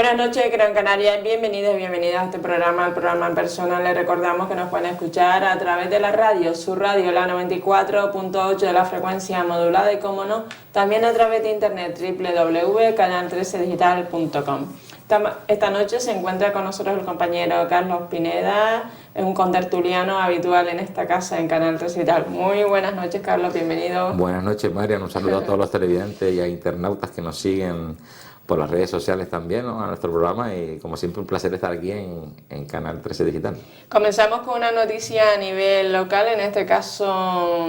Buenas noches, Gran Canaria, bienvenidos y bienvenidas a este programa, el programa personal. Les recordamos que nos pueden escuchar a través de la radio, su radio, la 94.8 de la frecuencia modulada y, como no, también a través de internet, www.canal13digital.com. Esta noche se encuentra con nosotros el compañero Carlos Pineda, un contertuliano habitual en esta casa en Canal 13 Digital. Muy buenas noches, Carlos, bienvenido. Buenas noches, Marian, un saludo a todos los televidentes y a internautas que nos siguen por las redes sociales también, ¿no?, a nuestro programa, y como siempre un placer estar aquí en Canal 13 Digital. Comenzamos con una noticia a nivel local, en este caso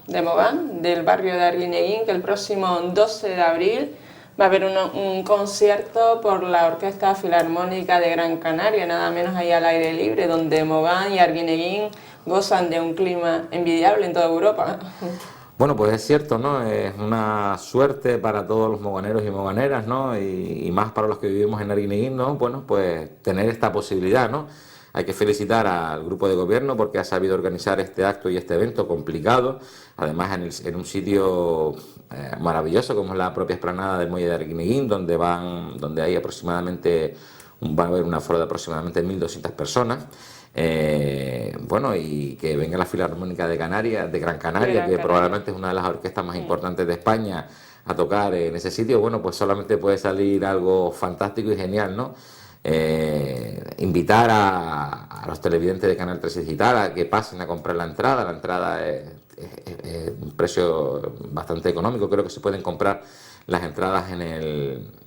de Mogán, del barrio de Arguineguín, que el próximo 12 de abril va a haber un concierto por la Orquesta Filarmónica de Gran Canaria, nada menos ahí al aire libre, donde Mogán y Arguineguín gozan de un clima envidiable en toda Europa. Bueno, pues es cierto, ¿no? Es una suerte para todos los moganeros y moganeras, ¿no? Y más para los que vivimos en Arguineguín, ¿no? Bueno, pues tener esta posibilidad, ¿no? Hay que felicitar al grupo de gobierno porque ha sabido organizar este acto y este evento complicado, además en un sitio maravilloso como es la propia explanada del Muelle de Arguineguín, donde hay aproximadamente, va a haber un aforo de aproximadamente 1.200 personas. Bueno, y que venga la Filarmónica de Canarias, de Gran Canaria, que probablemente es una de las orquestas más importantes de España, a tocar en ese sitio. Bueno, pues solamente puede salir algo fantástico y genial, ¿no? Invitar a los televidentes de Canal 13 Digital a que pasen a comprar la entrada es un precio bastante económico. Creo que se pueden comprar las entradas en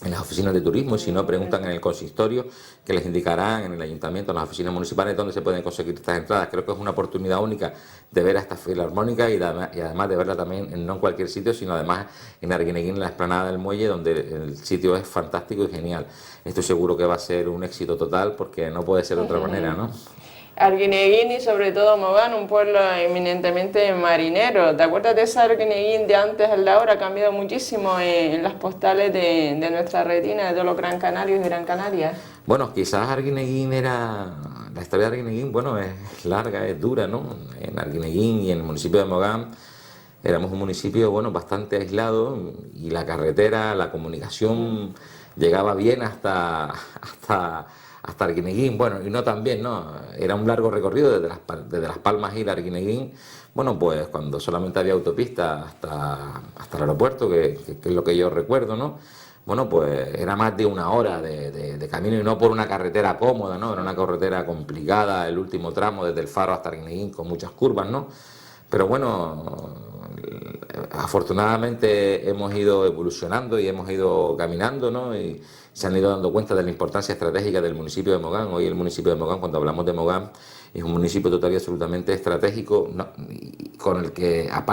las oficinas de turismo, y si no, preguntan en el consistorio, que les indicarán en el ayuntamiento, en las oficinas municipales, dónde se pueden conseguir estas entradas. Creo que es una oportunidad única de ver a esta filarmónica y además de verla también no en cualquier sitio, sino además en Arguineguín, en la explanada del muelle, donde el sitio es fantástico y genial. Estoy seguro que va a ser un éxito total, porque no puede ser de otra manera, ¿no? Arguineguín y sobre todo Mogán, un pueblo eminentemente marinero. ¿Te acuerdas de esa Arguineguín de antes al de ahora? Ha cambiado muchísimo en las postales de nuestra retina, de todos los Gran Canarios y Gran Canarias. Bueno, quizás Arguineguín la historia de Arguineguín, bueno, es larga, es dura, ¿no? En Arguineguín y en el municipio de Mogán éramos un municipio, bueno, bastante aislado, y la carretera, la comunicación llegaba bien hasta Arguineguín, bueno, y no tan bien, ¿no? Era un largo recorrido desde Las Palmas ir a Arguineguín, bueno, pues cuando solamente había autopista hasta el aeropuerto, que es lo que yo recuerdo, ¿no? Bueno, pues era más de una hora de camino, y no por una carretera cómoda, ¿no? Era una carretera complicada, el último tramo desde el Faro hasta Arguineguín, con muchas curvas, ¿no? Pero bueno, afortunadamente hemos ido evolucionando y hemos ido caminando, ¿no? Y se han ido dando cuenta de la importancia estratégica del municipio de Mogán. Hoy el municipio de Mogán, cuando hablamos de Mogán, es un municipio total y absolutamente estratégico, ¿no? Y con el que, a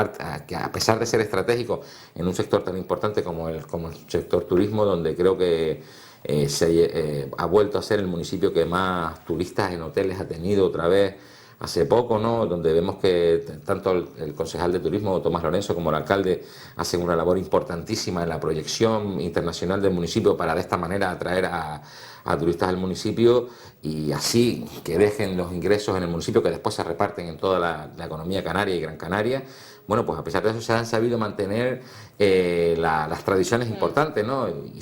pesar de ser estratégico en un sector tan importante como el sector turismo, donde creo que ha vuelto a ser el municipio que más turistas en hoteles ha tenido otra vez hace poco, ¿no? Donde vemos que tanto el concejal de turismo, Tomás Lorenzo, como el alcalde hacen una labor importantísima en la proyección internacional del municipio, para de esta manera atraer a turistas al municipio, y así que dejen los ingresos en el municipio, que después se reparten en toda la economía canaria y Gran Canaria. Bueno, pues a pesar de eso se han sabido mantener las tradiciones importantes, ¿no? Y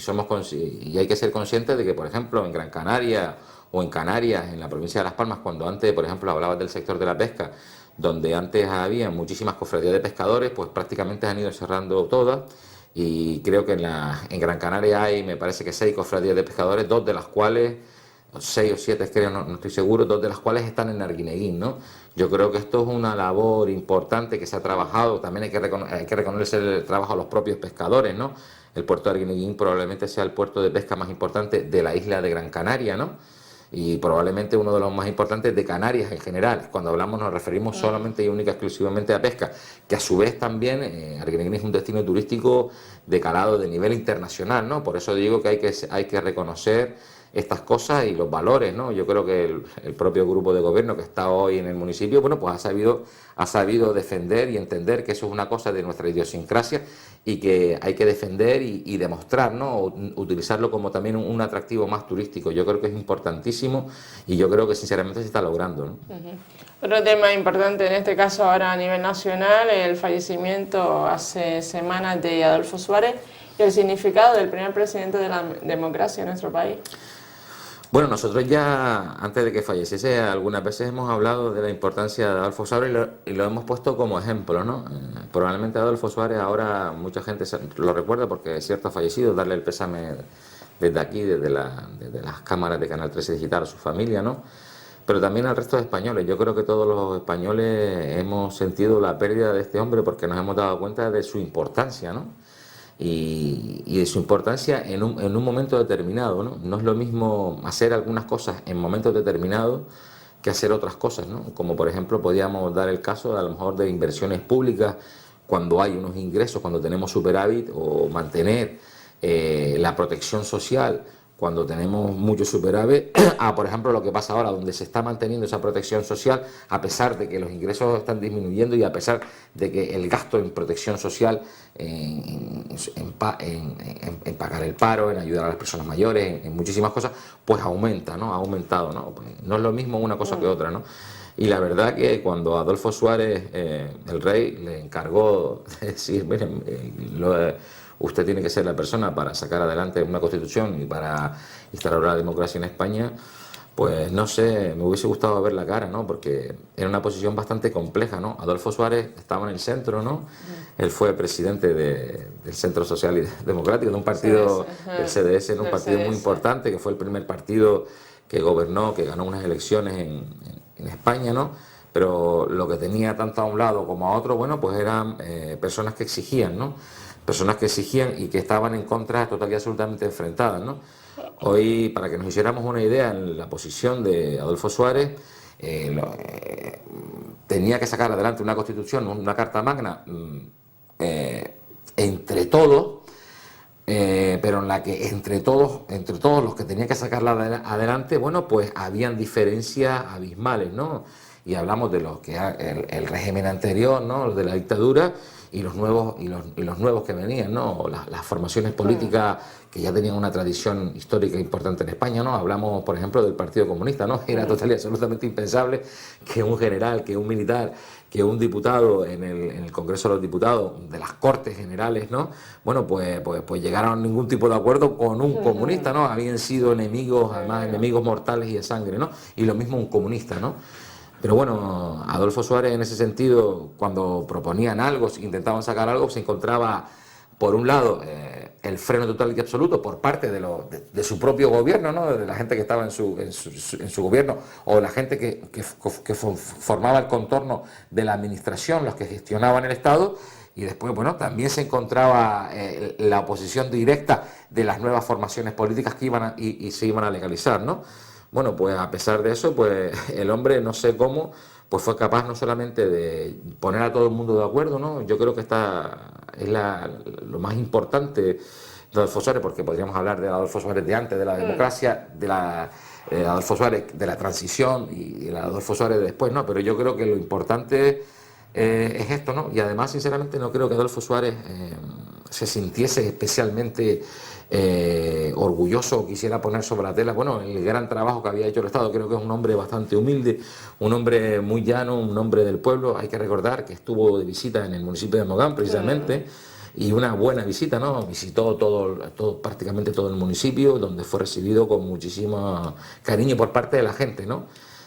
hay que ser conscientes de que, por ejemplo, en Gran Canaria o en Canarias, en la provincia de Las Palmas, cuando antes, por ejemplo, hablabas del sector de la pesca, donde antes había muchísimas cofradías de pescadores, pues prácticamente han ido cerrando todas, y creo que en Gran Canaria hay, me parece que 6 cofradías de pescadores, 2 de las cuales, 6 o 7 creo, no estoy seguro, 2 de las cuales están en Arguineguín, ¿no? Yo creo que esto es una labor importante que se ha trabajado. También hay que reconocer el trabajo a los propios pescadores, ¿no? El puerto de Arguineguín probablemente sea el puerto de pesca más importante de la isla de Gran Canaria, ¿no? Y probablemente uno de los más importantes de Canarias en general. Cuando hablamos nos referimos solamente y única exclusivamente a pesca, que a su vez también Arguineguín es un destino turístico de calado de nivel internacional, ¿no? Por eso digo que hay que reconocer estas cosas y los valores, ¿no? Yo creo que el propio grupo de gobierno que está hoy en el municipio, bueno, pues ha sabido defender y entender que eso es una cosa de nuestra idiosincrasia, y que hay que defender y demostrar, ¿no? Utilizarlo como también un atractivo más turístico. Yo creo que es importantísimo, y yo creo que sinceramente se está logrando, ¿no? Otro tema importante en este caso ahora a nivel nacional, el fallecimiento hace semanas de Adolfo Suárez, ¿Y el significado del primer presidente de la democracia en nuestro país? Bueno, nosotros ya, antes de que falleciese, algunas veces hemos hablado de la importancia de Adolfo Suárez y lo hemos puesto como ejemplo, ¿no? Probablemente Adolfo Suárez ahora mucha gente lo recuerda porque es cierto, ha fallecido, darle el pésame desde aquí, desde las cámaras de Canal 13 Digital a su familia, ¿no? Pero también al resto de españoles. Yo creo que todos los españoles hemos sentido la pérdida de este hombre porque nos hemos dado cuenta de su importancia, ¿no? Y de su importancia en un momento determinado, ¿no? No es lo mismo hacer algunas cosas en momentos determinados que hacer otras cosas, ¿no? Como por ejemplo podríamos dar el caso a lo mejor de inversiones públicas cuando hay unos ingresos, cuando tenemos superávit, o mantener la protección social cuando tenemos mucho superávit, a por ejemplo lo que pasa ahora, donde se está manteniendo esa protección social a pesar de que los ingresos están disminuyendo y a pesar de que el gasto en protección social, en pagar el paro, en ayudar a las personas mayores, en muchísimas cosas, pues aumenta, ¿no? Ha aumentado, ¿no? Pues no es lo mismo una cosa que otra, ¿no? Y la verdad que cuando Adolfo Suárez, el rey, le encargó de decir, miren, usted tiene que ser la persona para sacar adelante una constitución y para instaurar la democracia en España, pues no sé, me hubiese gustado ver la cara, ¿no? Porque era una posición bastante compleja, ¿no? Adolfo Suárez estaba en el centro, ¿no? Él fue presidente del Centro Social y Democrático, de un partido, del CDS, en un partido muy importante, que fue el primer partido que gobernó, que ganó unas elecciones en España, ¿no? Pero lo que tenía tanto a un lado como a otro, bueno, pues eran personas que exigían, ¿no? Personas que exigían y que estaban en contra total y absolutamente enfrentadas, ¿no? Hoy, para que nos hiciéramos una idea en la posición de Adolfo Suárez, tenía que sacar adelante una constitución, una carta magna, entre todos, pero en la que entre todos los que tenían que sacarla adelante, bueno, pues habían diferencias abismales, ¿no? Y hablamos de los que el régimen anterior, ¿no? Los de la dictadura, y los nuevos que venían, ¿no? Las formaciones políticas que ya tenían una tradición histórica importante en España, ¿no? Hablamos, por ejemplo, del Partido Comunista, ¿no? Era total y absolutamente impensable que un general, que un militar, que un diputado en el Congreso de los Diputados, de las Cortes Generales, ¿no? Bueno, pues llegaron a ningún tipo de acuerdo con un comunista, ¿no? Habían sido enemigos, además enemigos mortales y de sangre, ¿no? Y lo mismo un comunista, ¿no? Pero bueno, Adolfo Suárez en ese sentido, cuando proponían algo, intentaban sacar algo, se encontraba, por un lado, el freno total y absoluto por parte de su propio gobierno, ¿no? De la gente que estaba en su gobierno, o la gente que formaba el contorno de la administración, los que gestionaban el Estado. Y después, bueno, también se encontraba la oposición directa de las nuevas formaciones políticas que iban y se iban a legalizar, ¿no? Bueno, pues a pesar de eso, pues el hombre, no sé cómo, pues fue capaz no solamente de poner a todo el mundo de acuerdo, ¿no? Yo creo que esta es lo más importante de Adolfo Suárez, porque podríamos hablar de Adolfo Suárez de antes de la democracia, de Adolfo Suárez de la transición y de Adolfo Suárez de después, ¿no? Pero yo creo que lo importante es esto, ¿no? Y además, sinceramente, no creo que Adolfo Suárez se sintiese especialmente orgulloso o quisiera poner sobre la tela, bueno, el gran trabajo que había hecho el Estado. Creo que es un hombre bastante humilde, un hombre muy llano, un hombre del pueblo. Hay que recordar que estuvo de visita en el municipio de Mogán, precisamente, y una buena visita, ¿no? Visitó prácticamente todo el municipio, donde fue recibido con muchísimo cariño por parte de la gente, ¿no?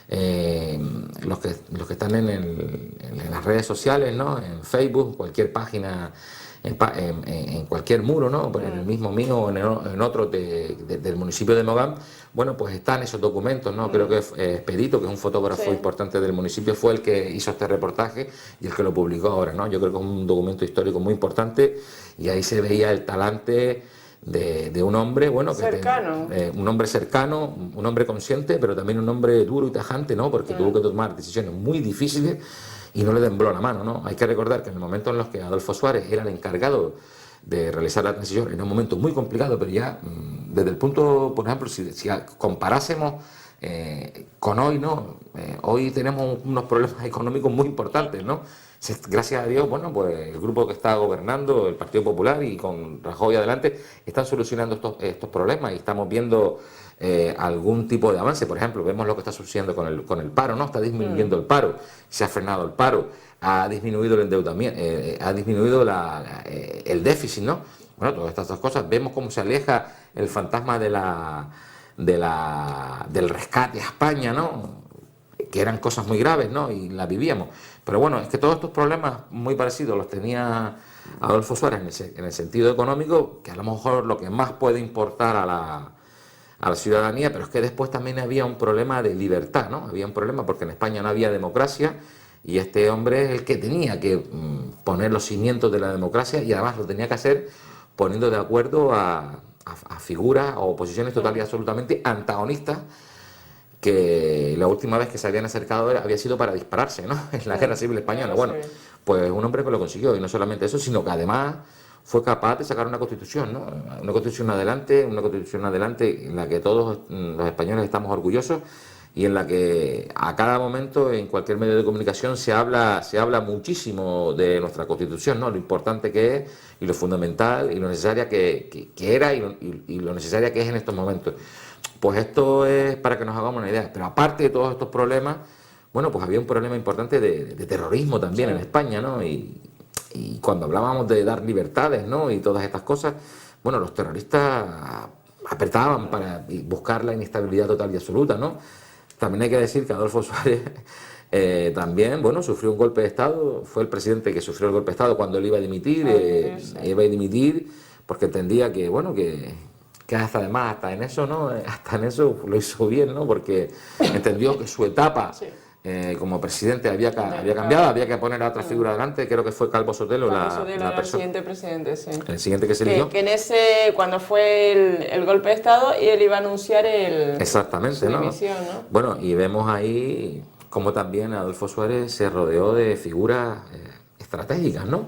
Los que están en las redes sociales, ¿no? En Facebook, cualquier página, en cualquier muro, ¿no? En el mismo mío o en otro del municipio de Mogán, bueno, pues están esos documentos, ¿no? Creo que Expedito, que es un fotógrafo importante del municipio, fue el que hizo este reportaje y el que lo publicó ahora, ¿no? Yo creo que es un documento histórico muy importante y ahí se veía el talante de un hombre, bueno, cercano. Un hombre cercano, un hombre consciente, pero también un hombre duro y tajante, ¿no? Porque tuvo que tomar decisiones muy difíciles y no le tembló la mano, ¿no? Hay que recordar que en el momento en los que Adolfo Suárez era el encargado de realizar la transición, era un momento muy complicado, pero ya desde el punto, por ejemplo, si comparásemos con hoy, ¿no? Hoy tenemos unos problemas económicos muy importantes, ¿no? Gracias a Dios, bueno, pues el grupo que está gobernando, el Partido Popular, y con Rajoy adelante, están solucionando estos problemas y estamos viendo algún tipo de avance. Por ejemplo, vemos lo que está sucediendo con el paro, ¿no? Está disminuyendo el paro, se ha frenado el paro, ha disminuido el endeudamiento, ha disminuido el déficit, ¿no? bueno, todas estas cosas, vemos cómo se aleja el fantasma del rescate a España, ¿no? Que eran cosas muy graves, ¿no? Y las vivíamos. Pero bueno, es que todos estos problemas muy parecidos los tenía Adolfo Suárez en el sentido económico, que a lo mejor lo que más puede importar a la ciudadanía, pero es que después también había un problema de libertad, ¿no? Había un problema porque en España no había democracia y este hombre es el que tenía que poner los cimientos de la democracia y además lo tenía que hacer poniendo de acuerdo a figuras o posiciones total y absolutamente antagonistas, que la última vez que se habían acercado había sido para dispararse, ¿no? En la Guerra Civil Española. Bueno, pues un hombre que lo consiguió, y no solamente eso, sino que además fue capaz de sacar una constitución, ¿no? Una constitución adelante en la que todos los españoles estamos orgullosos y en la que a cada momento en cualquier medio de comunicación se habla muchísimo de nuestra Constitución, ¿no? Lo importante que es y lo fundamental y lo necesaria que era y lo necesaria que es en estos momentos. Pues esto es para que nos hagamos una idea. Pero aparte de todos estos problemas, bueno, pues había un problema importante de terrorismo también en España, ¿no? Y cuando hablábamos de dar libertades, ¿no? Y todas estas cosas, bueno, los terroristas apretaban para buscar la inestabilidad total y absoluta, ¿no? También hay que decir que Adolfo Suárez también, bueno, sufrió un golpe de Estado, fue el presidente que sufrió el golpe de Estado cuando él iba a dimitir, iba a dimitir porque entendía que, bueno, que hasta en eso, ¿no? Hasta en eso lo hizo bien, ¿no? Porque entendió que su etapa como presidente había cambiado, había que poner a otra figura adelante, creo que fue Calvo Sotelo, la persona. El siguiente presidente, sí. El siguiente que se eligió. Que en ese, cuando fue el golpe de Estado, él iba a anunciar exactamente, su ¿no? dimisión, ¿no? Bueno, y vemos ahí cómo también Adolfo Suárez se rodeó de figuras estratégicas, ¿no?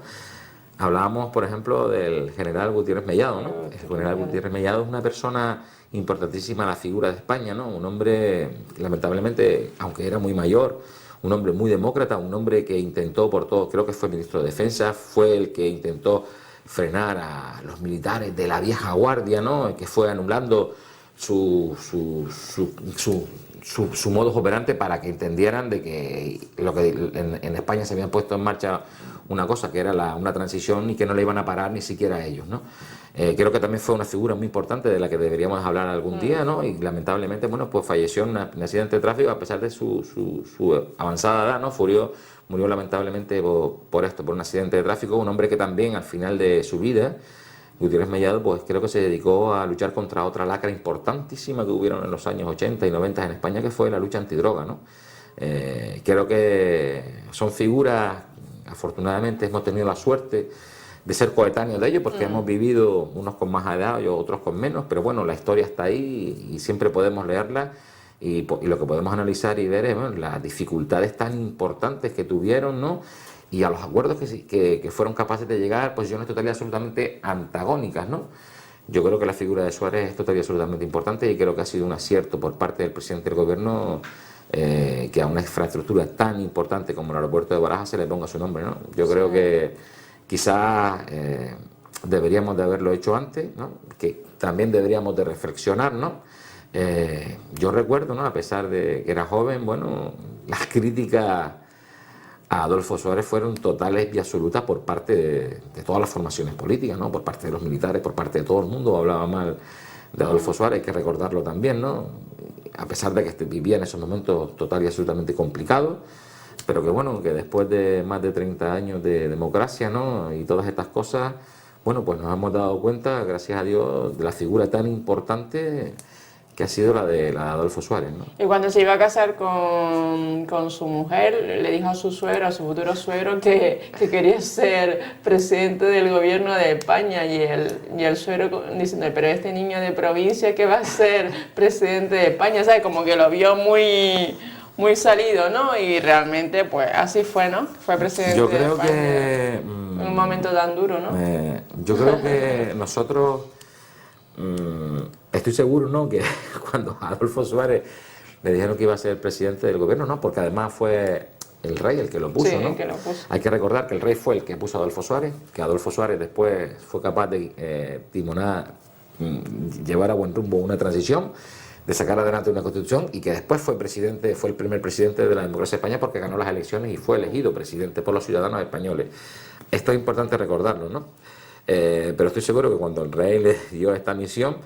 Hablábamos, por ejemplo, del general Gutiérrez Mellado, ¿no? El general Gutiérrez Mellado es una persona importantísima en la figura de España, ¿no? Un hombre, lamentablemente, aunque era muy mayor, un hombre muy demócrata, un hombre que intentó por todo, creo que fue ministro de Defensa, fue el que intentó frenar a los militares de la vieja guardia, ¿no? Que fue anulando su modus operandi para que entendieran de que lo que en España se habían puesto en marcha una cosa que era una transición y que no le iban a parar ni siquiera a ellos, ¿no? Creo que también fue una figura muy importante de la que deberíamos hablar algún día, ¿no? Y lamentablemente, bueno, pues falleció en un accidente de tráfico a pesar de su avanzada edad, ¿no? Murió lamentablemente por un accidente de tráfico, un hombre que también al final de su vida, Gutiérrez Mellado, pues creo que se dedicó a luchar contra otra lacra importantísima que hubieron en los años 80 y 90 en España, que fue la lucha antidroga, ¿no? Creo que son figuras, afortunadamente hemos tenido la suerte de ser coetáneos de ellos, porque hemos vivido unos con más edad y otros con menos, pero bueno, la historia está ahí y siempre podemos leerla y lo que podemos analizar y ver es, bueno, las dificultades tan importantes que tuvieron, ¿no? Y a los acuerdos que fueron capaces de llegar, posiciones total y absolutamente antagónicas, ¿no? Yo creo que la figura de Suárez es total y absolutamente importante y creo que ha sido un acierto por parte del presidente del gobierno que a una infraestructura tan importante como el aeropuerto de Barajas se le ponga su nombre, ¿no? Yo creo que quizás deberíamos de haberlo hecho antes, ¿no? Que también deberíamos de reflexionar, ¿no? Yo recuerdo, ¿no? A pesar de que era joven, bueno, las críticas a Adolfo Suárez fueron totales y absolutas por parte de todas las formaciones políticas, ¿no? Por parte de los militares, por parte de todo el mundo hablaba mal de Adolfo Suárez, hay que recordarlo también, ¿no? A pesar de que vivía en esos momentos total y absolutamente complicados, pero que bueno, que después de más de 30 años de democracia, ¿no? Y todas estas cosas, bueno, pues nos hemos dado cuenta, gracias a Dios, de la figura tan importante que ha sido la de Adolfo Suárez, ¿no? Y cuando se iba a casar con su mujer, le dijo a su suegro, a su futuro suegro, que quería ser presidente del gobierno de España, y el suegro diciendo, pero este niño de provincia que va a ser presidente de España, ¿sabes? Como que lo vio muy salido, ¿no? Y realmente, pues así fue, ¿no? Fue presidente yo creo de España que en un momento tan duro, ¿no? Yo creo que nosotros estoy seguro, ¿no? Que cuando a Adolfo Suárez le dijeron que iba a ser el presidente del gobierno, no, porque además fue el rey el que lo puso, sí, ¿no? Que lo puso. Hay que recordar que el rey fue el que puso a Adolfo Suárez, que Adolfo Suárez después fue capaz de llevar a buen rumbo una transición, de sacar adelante una constitución, y que después fue el primer presidente de la democracia de España porque ganó las elecciones y fue elegido presidente por los ciudadanos españoles. Esto es importante recordarlo, ¿no? Pero estoy seguro que cuando el rey les dio esta misión,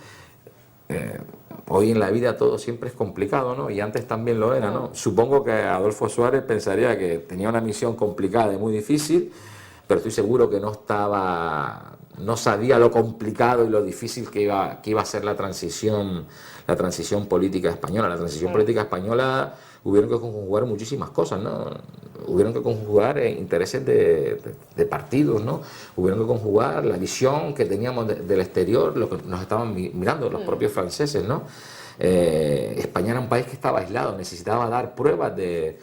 hoy en la vida todo siempre es complicado, ¿no? Y antes también lo era, ¿no? Supongo que Adolfo Suárez pensaría que tenía una misión complicada y muy difícil, pero estoy seguro que no sabía lo complicado y lo difícil que iba a ser la transición política española. La transición política española hubieron que conjugar muchísimas cosas, ¿no? Hubieron que conjugar intereses de partidos, ¿no? Hubieron que conjugar la visión que teníamos del exterior, lo que nos estaban mirando los propios franceses, ¿no? España era un país que estaba aislado, necesitaba dar pruebas de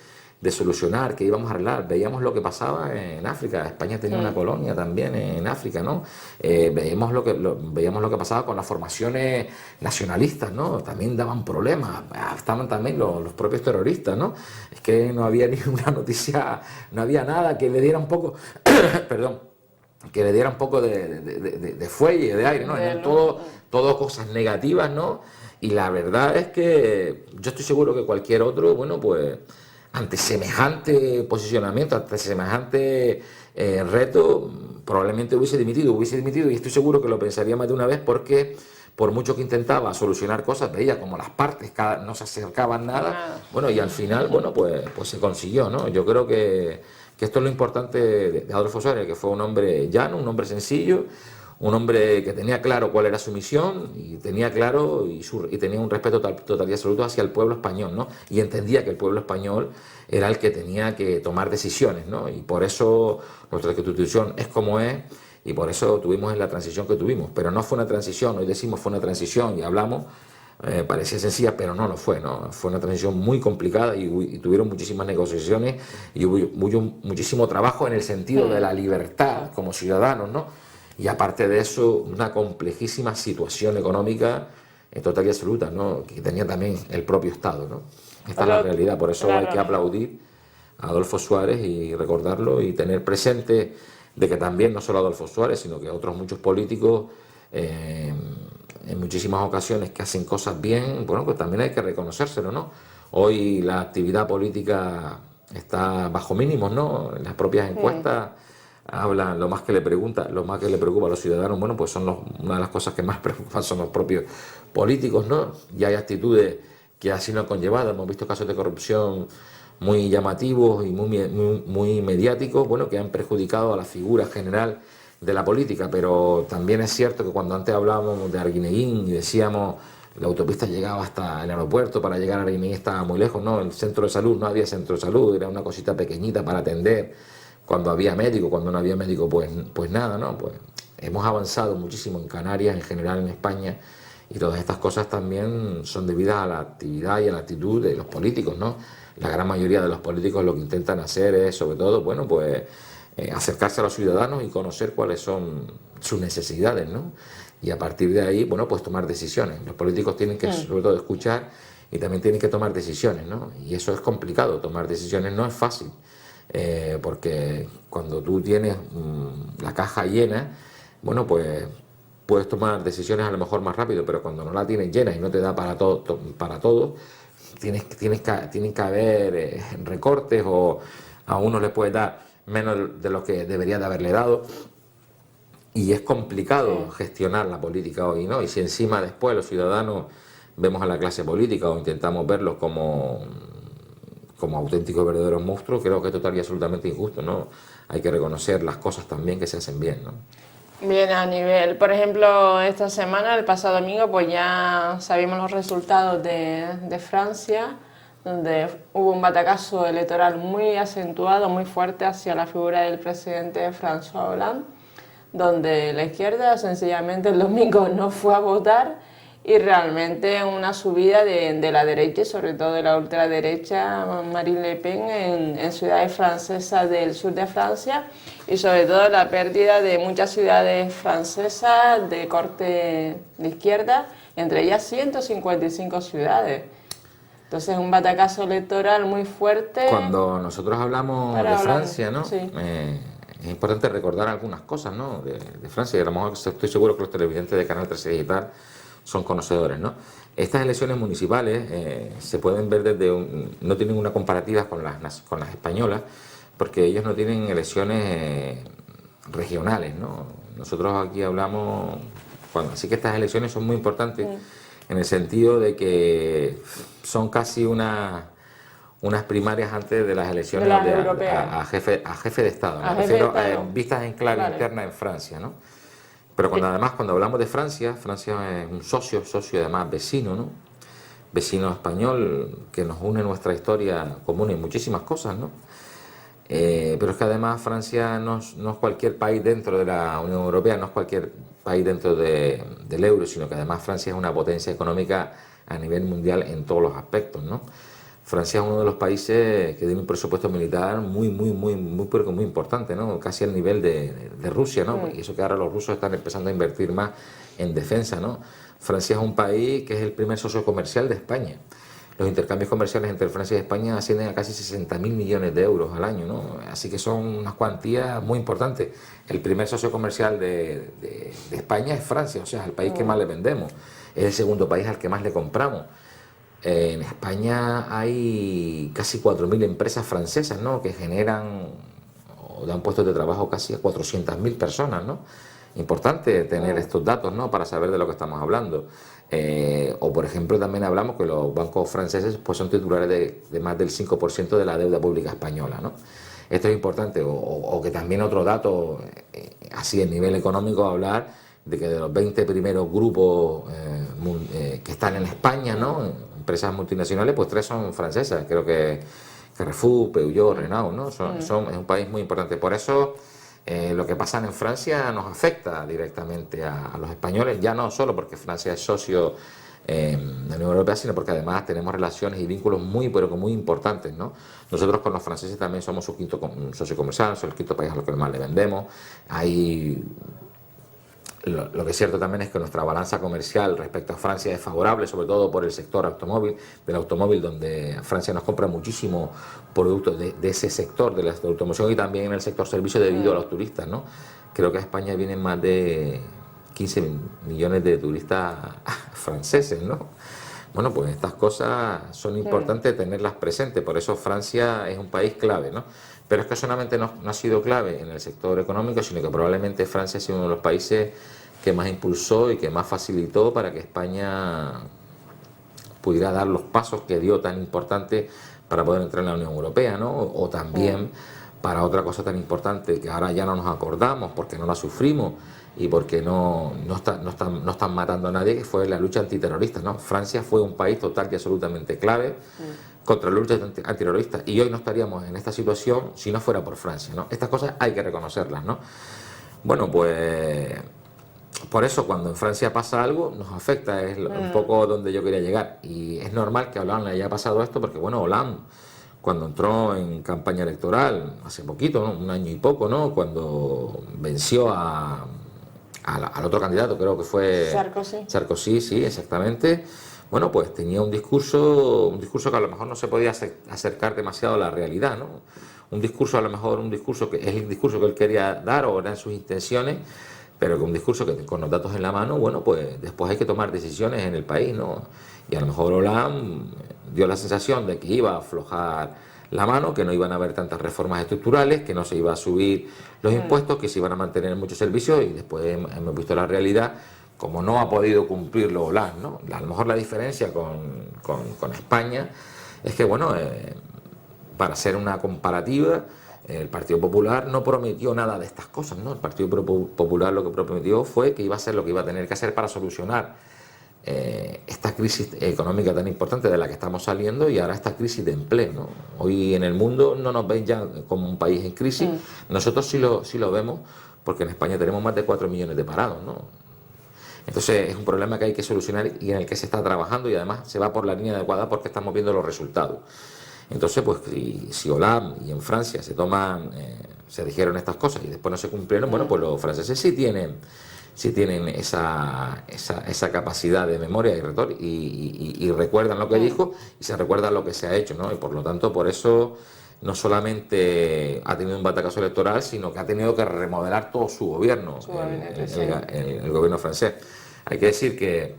solucionar, que íbamos a arreglar. Veíamos lo que pasaba en África. España tenía una colonia también en África, ¿no? Veíamos lo que pasaba con las formaciones nacionalistas, ¿no? También daban problemas. Estaban también los propios terroristas, ¿no? Es que no había ni una noticia, no había nada que le diera un poco, perdón, que le diera un poco de fuelle, de aire, ¿no? Eran todo cosas negativas, ¿no? Y la verdad es que yo estoy seguro que cualquier otro, bueno, pues ante semejante posicionamiento, ante semejante reto, probablemente hubiese dimitido y estoy seguro que lo pensaría más de una vez porque por mucho que intentaba solucionar cosas, veía como las partes no se acercaban nada, bueno, y al final, bueno, pues se consiguió, ¿no? Yo creo que esto es lo importante de Adolfo Suárez, que fue un hombre llano, un hombre sencillo, un hombre que tenía claro cuál era su misión y tenía claro y tenía un respeto total y absoluto hacia el pueblo español, ¿no? Y entendía que el pueblo español era el que tenía que tomar decisiones, ¿no? Y por eso nuestra Constitución es como es y por eso tuvimos la transición que tuvimos. Pero no fue una transición, hoy decimos fue una transición y hablamos, parecía sencilla, pero no lo fue, ¿no? Fue una transición muy complicada y tuvieron muchísimas negociaciones y hubo muchísimo trabajo en el sentido de la libertad como ciudadanos, ¿no? Y aparte de eso, una complejísima situación económica total y absoluta, ¿no? Que tenía también el propio Estado, ¿no? Esta es la realidad, por eso hay que aplaudir a Adolfo Suárez y recordarlo y tener presente de que también no solo Adolfo Suárez, sino que otros muchos políticos en muchísimas ocasiones que hacen cosas bien, bueno, pues también hay que reconocérselo, ¿no? Hoy la actividad política está bajo mínimos, ¿no? En las propias encuestas hablan, lo más que le preocupa a los ciudadanos, bueno, pues una de las cosas que más preocupan son los propios políticos, ¿no? Y hay actitudes que así lo han conllevado, hemos visto casos de corrupción muy llamativos y muy mediáticos, bueno, que han perjudicado a la figura general de la política, pero también es cierto que cuando antes hablábamos de Arguineguín y decíamos la autopista llegaba hasta el aeropuerto, para llegar a Arguineguín estaba muy lejos, ¿no? El centro de salud, no había centro de salud, era una cosita pequeñita para atender. Cuando había médico, cuando no había médico, pues nada, ¿no? Pues hemos avanzado muchísimo en Canarias, en general en España, y todas estas cosas también son debidas a la actividad y a la actitud de los políticos, ¿no? La gran mayoría de los políticos lo que intentan hacer es, sobre todo, bueno, pues acercarse a los ciudadanos y conocer cuáles son sus necesidades, ¿no? Y a partir de ahí, bueno, pues tomar decisiones. Los políticos tienen que, sobre todo, escuchar y también tienen que tomar decisiones, ¿no? Y eso es complicado, tomar decisiones no es fácil. Porque cuando tú tienes la caja llena, bueno, pues puedes tomar decisiones a lo mejor más rápido, pero cuando no la tienes llena y no te da para todo, tienen que haber recortes o a uno le puede dar menos de lo que debería de haberle dado. Y es complicado gestionar la política hoy, ¿no? Y si encima después los ciudadanos vemos a la clase política o intentamos verlos como auténticos verdaderos monstruos, creo que es total y absolutamente injusto, ¿no? Hay que reconocer las cosas también que se hacen bien, ¿no? Bien, a nivel, por ejemplo, esta semana, el pasado domingo, pues ya sabíamos los resultados de Francia, donde hubo un batacazo electoral muy acentuado, muy fuerte hacia la figura del presidente François Hollande, donde la izquierda sencillamente el domingo no fue a votar y realmente una subida de la derecha y sobre todo de la ultraderecha Marine Le Pen en ciudades francesas del sur de Francia y sobre todo la pérdida de muchas ciudades francesas de corte de izquierda, entre ellas 155 ciudades. Entonces un batacazo electoral muy fuerte. Cuando nosotros hablamos de Francia, ¿no? Sí. Es importante recordar algunas cosas, ¿no? de Francia, y a lo mejor estoy seguro que los televidentes de Canal 13 Digital son conocedores, ¿no? Estas elecciones municipales se pueden ver no tienen una comparativa con las españolas, porque ellos no tienen elecciones regionales, ¿no? nosotros aquí hablamos, así que estas elecciones son muy importantes en el sentido de que son casi unas primarias antes de las elecciones a jefe de Estado, me refiero vistas en clave interna en Francia, ¿no? Pero además cuando hablamos de Francia, Francia es un socio además vecino, ¿no? Vecino español que nos une nuestra historia común en muchísimas cosas, ¿no? Pero es que además Francia no es cualquier país dentro de la Unión Europea, no es cualquier país dentro del euro, sino que además Francia es una potencia económica a nivel mundial en todos los aspectos, ¿no? Francia es uno de los países que tiene un presupuesto militar muy importante, ¿no? Casi al nivel de Rusia, ¿no? Y eso que ahora los rusos están empezando a invertir más en defensa, ¿no? Francia es un país que es el primer socio comercial de España. Los intercambios comerciales entre Francia y España ascienden a casi 60.000 millones de euros al año, ¿no? Así que son unas cuantías muy importantes. El primer socio comercial de España es Francia, o sea, el país que más le vendemos. Es el segundo país al que más le compramos. En España hay casi 4.000 empresas francesas, ¿no? Que generan o dan puestos de trabajo casi a 400.000 personas, ¿no? Importante tener estos datos, ¿no? Para saber de lo que estamos hablando. O por ejemplo también hablamos que los bancos franceses pues son titulares de más del 5% de la deuda pública española, ¿no? Esto es importante. O que también otro dato, así en nivel económico, hablar de que de los 20 primeros grupos que están en España, ¿no? Empresas multinacionales, pues 3 son francesas, creo que Carrefour, Peugeot, Renault, ¿no? Es un país muy importante. Por eso lo que pasa en Francia nos afecta directamente a los españoles, ya no solo porque Francia es socio de la Unión Europea, sino porque además tenemos relaciones y vínculos pero muy importantes, ¿no? Nosotros con los franceses también somos su quinto socio comercial, somos el quinto país a lo que más le vendemos. Lo que es cierto también es que nuestra balanza comercial respecto a Francia es favorable, sobre todo por el sector del automóvil, donde Francia nos compra muchísimo productos de ese sector, de la automoción, y también en el sector servicio debido a los turistas, ¿no? Creo que a España vienen más de 15 millones de turistas franceses, ¿no? Bueno, pues estas cosas son importantes tenerlas presentes, por eso Francia es un país clave, ¿no? Pero es que solamente no ha sido clave en el sector económico, sino que probablemente Francia ha sido uno de los países que más impulsó y que más facilitó para que España pudiera dar los pasos que dio tan importantes para poder entrar en la Unión Europea, ¿no? O también para otra cosa tan importante que ahora ya no nos acordamos porque no la sufrimos y porque no están matando a nadie, que fue la lucha antiterrorista, ¿no? Francia fue un país total y absolutamente clave contra la lucha antiterrorista, y hoy no estaríamos en esta situación si no fuera por Francia, ¿no? Estas cosas hay que reconocerlas, ¿no? Bueno, pues por eso cuando en Francia pasa algo nos afecta, es un poco donde yo quería llegar, y es normal que a Hollande le haya pasado esto porque, bueno, Hollande cuando entró en campaña electoral hace poquito, ¿no? Un año y poco, ¿no? Cuando venció al otro candidato, creo que fue Sarkozy, sí, exactamente. Bueno, pues tenía un discurso que a lo mejor no se podía acercar demasiado a la realidad, ¿no? Un discurso que es el discurso que él quería dar o eran sus intenciones, pero que un discurso que con los datos en la mano, bueno, pues después hay que tomar decisiones en el país, ¿no? Y a lo mejor Hollande dio la sensación de que iba a aflojar la mano, que no iban a haber tantas reformas estructurales, que no se iba a subir los impuestos, que se iban a mantener muchos servicios, y después hemos visto la realidad, como no ha podido cumplirlo Hollande, ¿no? A lo mejor la diferencia con España es que, bueno, para hacer una comparativa, el Partido Popular no prometió nada de estas cosas, ¿no? El Partido Popular lo que prometió fue que iba a hacer lo que iba a tener que hacer para solucionar esta crisis económica tan importante de la que estamos saliendo, y ahora esta crisis de empleo, ¿no? Hoy en el mundo no nos ven ya como un país en crisis, nosotros sí lo vemos, porque en España tenemos más de 4 millones de parados, ¿no? Entonces es un problema que hay que solucionar y en el que se está trabajando, y además se va por la línea adecuada porque estamos viendo los resultados. Entonces, pues si Hollande y en Francia se dijeron estas cosas y después no se cumplieron, bueno, pues los franceses sí tienen esa capacidad de memoria y recuerdan lo que dijo y se recuerdan lo que se ha hecho, ¿no? Y por lo tanto, por eso no solamente ha tenido un batacazo electoral, sino que ha tenido que remodelar todo su gobierno, el gobierno francés. Hay que decir que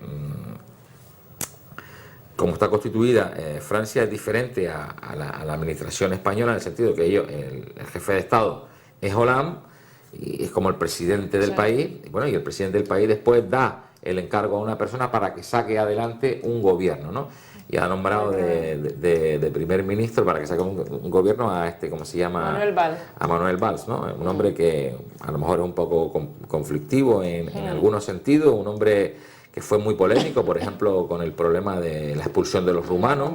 como está constituida, Francia es diferente a la administración española, en el sentido que el jefe de Estado es Hollande, y es como el presidente del país, y bueno, y el presidente del país después da el encargo a una persona para que saque adelante un gobierno, ¿no? Y ha nombrado de primer ministro para que saque un gobierno a ¿cómo se llama? Manuel Valls. A Manuel Valls, ¿no? Un hombre que a lo mejor es un poco conflictivo en algunos sentidos, un hombre que fue muy polémico, por ejemplo, con el problema de la expulsión de los rumanos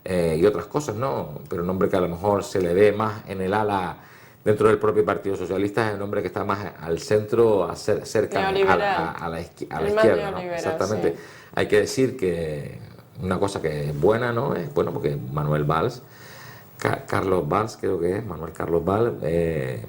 y otras cosas, ¿no? Pero un hombre que a lo mejor se le ve más en el ala dentro del propio Partido Socialista, es un hombre que está más al centro, cerca a la izquierda, ¿no? Exactamente. Sí. Hay que decir que una cosa que es buena, ¿no? Es bueno porque Manuel Valls, Carlos Valls creo que es, Manuel Carlos Valls, es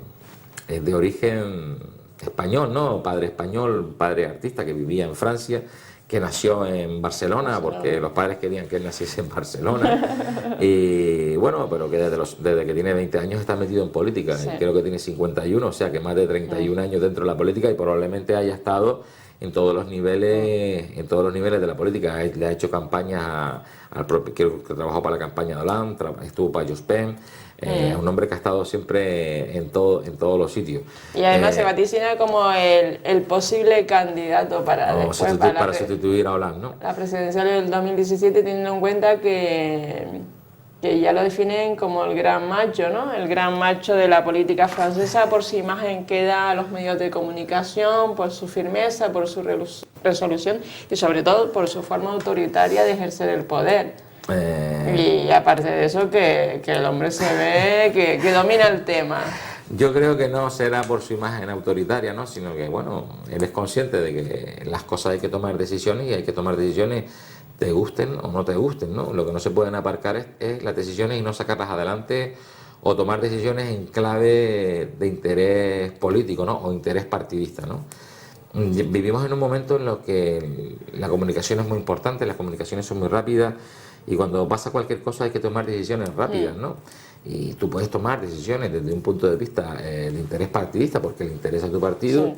de origen español, ¿no? Padre español, padre artista que vivía en Francia, que nació en Barcelona porque los padres querían que él naciese en Barcelona y bueno, pero que desde que tiene 20 años está metido en política, y creo que tiene 51, o sea que más de 31 años dentro de la política, y probablemente haya estado en todos los niveles de la política. Le ha hecho campaña al propio, creo que trabajó para la campaña de Hollande, estuvo para Jospin. Es un hombre que ha estado siempre en todos los sitios. Y además se vaticina como el posible candidato para sustituir a Hollande, ¿no? La presidencial del 2017, teniendo en cuenta que ya lo definen como el gran macho, ¿no? El gran macho de la política francesa por su imagen que da a los medios de comunicación, por su firmeza, por su resolución y sobre todo por su forma autoritaria de ejercer el poder. Y aparte de eso, que el hombre se ve que domina el tema. Yo creo que no será por su imagen autoritaria, ¿no? Sino que, bueno, él es consciente de que las cosas hay que tomar decisiones, y hay que tomar decisiones te gusten o no te gusten, ¿no? Lo que no se pueden aparcar es las decisiones y no sacarlas adelante, o tomar decisiones en clave de interés político, ¿no? O interés partidista, ¿no? Vivimos en un momento en lo que la comunicación es muy importante, las comunicaciones son muy rápidas, y cuando pasa cualquier cosa hay que tomar decisiones rápidas, ¿no? Y tú puedes tomar decisiones desde un punto de vista de interés partidista porque le interesa a tu partido,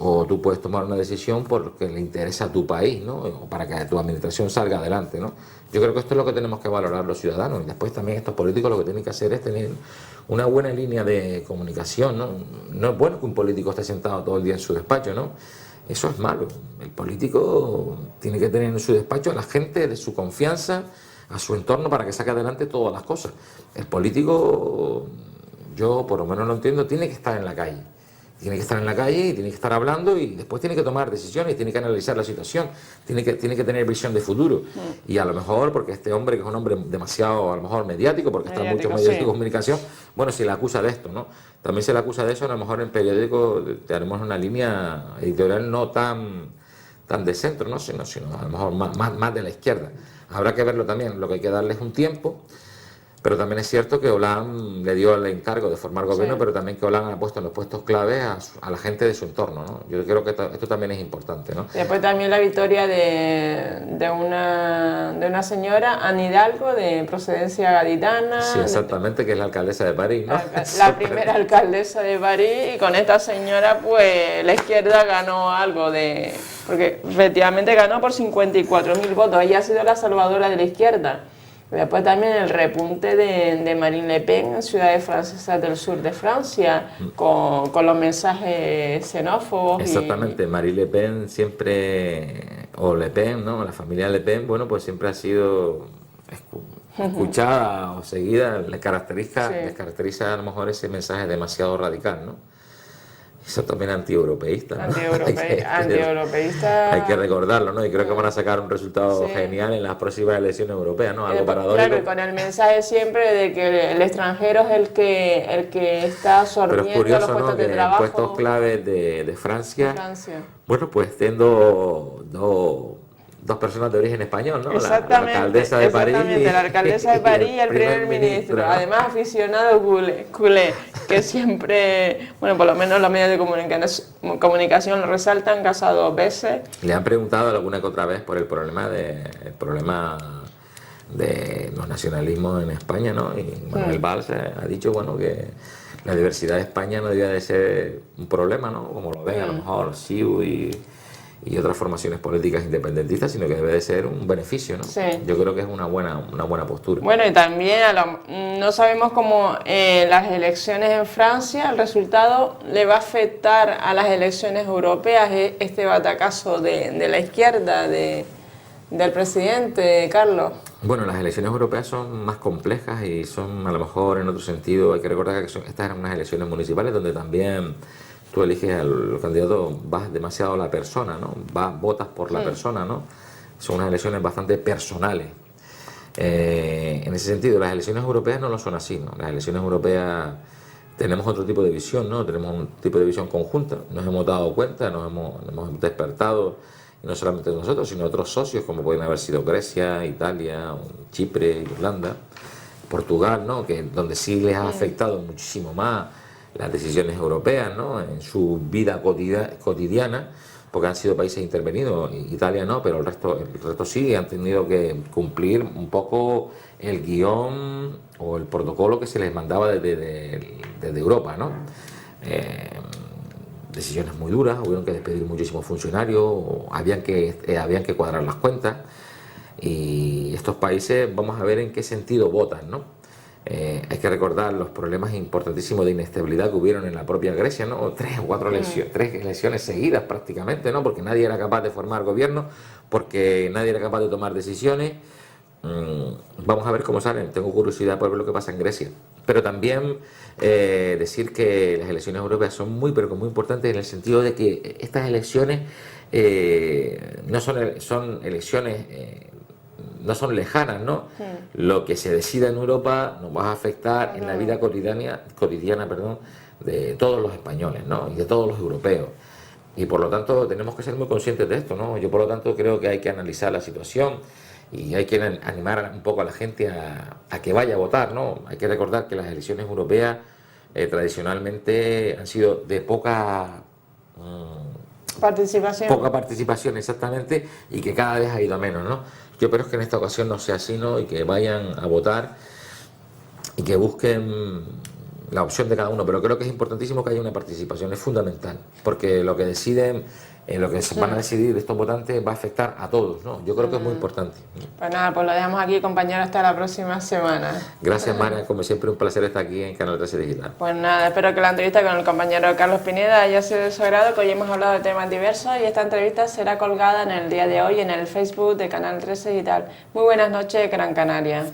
o tú puedes tomar una decisión porque le interesa a tu país, ¿no? O para que tu administración salga adelante, ¿no? Yo creo que esto es lo que tenemos que valorar los ciudadanos, y después también estos políticos lo que tienen que hacer es tener una buena línea de comunicación, ¿no? No es bueno que un político esté sentado todo el día en su despacho, ¿no? Eso es malo. El político tiene que tener en su despacho a la gente de su confianza, a su entorno, para que saque adelante todas las cosas. El político, yo por lo menos lo entiendo, tiene que estar en la calle. Tiene que estar en la calle y tiene que estar hablando, y después tiene que tomar decisiones, tiene que analizar la situación, tiene que tener visión de futuro. Y a lo mejor, porque este hombre, que es un hombre demasiado, a lo mejor mediático, porque está en muchos medios de comunicación, bueno, se le acusa de esto, ¿no? También se le acusa de eso, a lo mejor en periódico tenemos una línea editorial no tan de centro, ¿no? sino a lo mejor más de la izquierda. Habrá que verlo también, lo que hay que darle es un tiempo. Pero también es cierto que Hollande le dio el encargo de formar gobierno, pero también que Hollande ha puesto en los puestos clave a la gente de su entorno, ¿no? Yo creo que esto también es importante, ¿no? Después también la victoria de una señora, Anne Hidalgo, de procedencia gaditana. Sí, exactamente, que es la alcaldesa de París, ¿no? La primera alcaldesa de París, y con esta señora pues la izquierda ganó algo porque efectivamente ganó por 54.000 votos, ella ha sido la salvadora de la izquierda. Después también el repunte de Marine Le Pen en ciudades francesas del sur de Francia, con los mensajes xenófobos. Exactamente, Marine Le Pen siempre, o Le Pen, ¿no? La familia Le Pen, bueno, pues siempre ha sido escuchada o seguida, les caracteriza a lo mejor ese mensaje demasiado radical, ¿no? Eso también es antieuropeísta, ¿no? Antieuropeísta. Hay que recordarlo, ¿no? Y creo que van a sacar un resultado genial en las próximas elecciones europeas, ¿no? Algo paradójico. Claro, con el mensaje siempre de que el extranjero es el que está absorbiendo los puestos de trabajo. En puestos claves de Francia, bueno, pues siendo dos personas de origen español, ¿no? La alcaldesa de París. La alcaldesa de París y el primer ministro. ¿No? Además, aficionado culé, que siempre, bueno, por lo menos los medios de comunicación lo resaltan, casado 2 veces. Le han preguntado alguna que otra vez por el problema de los nacionalismos en España, ¿no? Y Manuel Valls ha dicho, bueno, que la diversidad de España no debía de ser un problema, ¿no? Como lo ven a lo mejor CiU y otras formaciones políticas independentistas, sino que debe de ser un beneficio, ¿no? Sí. Yo creo que es una buena postura. Bueno, y también no sabemos cómo las elecciones en Francia, el resultado le va a afectar a las elecciones europeas, este batacazo de la izquierda, del presidente Carlos. Bueno, las elecciones europeas son más complejas y son a lo mejor en otro sentido, hay que recordar que estas eran unas elecciones municipales donde también tú eliges al candidato, vas demasiado a la persona, ¿no? Votas por la persona, ¿no? Son unas elecciones bastante personales. En ese sentido, las elecciones europeas no lo son así, ¿no? Las elecciones europeas tenemos otro tipo de visión, ¿no? Tenemos un tipo de visión conjunta. Nos hemos dado cuenta, nos hemos despertado, y no solamente nosotros, sino otros socios, como pueden haber sido Grecia, Italia, Chipre, Irlanda, Portugal, ¿no? Donde sí les ha afectado muchísimo más las decisiones europeas, ¿no? En su vida cotidiana, porque han sido países intervenidos. Italia no, pero el resto sí, han tenido que cumplir un poco el guión o el protocolo que se les mandaba desde Europa, ¿no? Decisiones muy duras, hubieron que despedir muchísimos funcionarios, habían que cuadrar las cuentas, y estos países vamos a ver en qué sentido votan, ¿no? Hay que recordar los problemas importantísimos de inestabilidad que hubieron en la propia Grecia, ¿no? 3 o 4 elecciones, 3 elecciones seguidas prácticamente, ¿no? Porque nadie era capaz de formar gobierno, porque nadie era capaz de tomar decisiones. Vamos a ver cómo salen, tengo curiosidad por ver lo que pasa en Grecia. Pero también decir que las elecciones europeas son muy, pero muy importantes en el sentido de que estas elecciones no son elecciones... no son lejanas, ¿no? Lo que se decida en Europa nos va a afectar en la vida cotidiana, de todos los españoles, ¿no? Y de todos los europeos. Y por lo tanto tenemos que ser muy conscientes de esto, ¿no? Yo por lo tanto creo que hay que analizar la situación y hay que animar un poco a la gente a que vaya a votar, ¿no? Hay que recordar que las elecciones europeas tradicionalmente han sido de poca participación, exactamente, y que cada vez ha ido a menos, ¿no? Yo espero que en esta ocasión no sea así, ¿no? Y que vayan a votar y que busquen la opción de cada uno, pero creo que es importantísimo que haya una participación, es fundamental, porque lo que deciden, lo que se van a decidir estos votantes va a afectar a todos, ¿no? Yo creo que es muy importante. Pues nada, pues lo dejamos aquí, compañero, hasta la próxima semana. Gracias, Mara, como siempre un placer estar aquí en Canal 13 Digital. Pues nada, espero que la entrevista con el compañero Carlos Pineda haya sido de su agrado, que hoy hemos hablado de temas diversos y esta entrevista será colgada en el día de hoy en el Facebook de Canal 13 Digital. Muy buenas noches, Gran Canaria.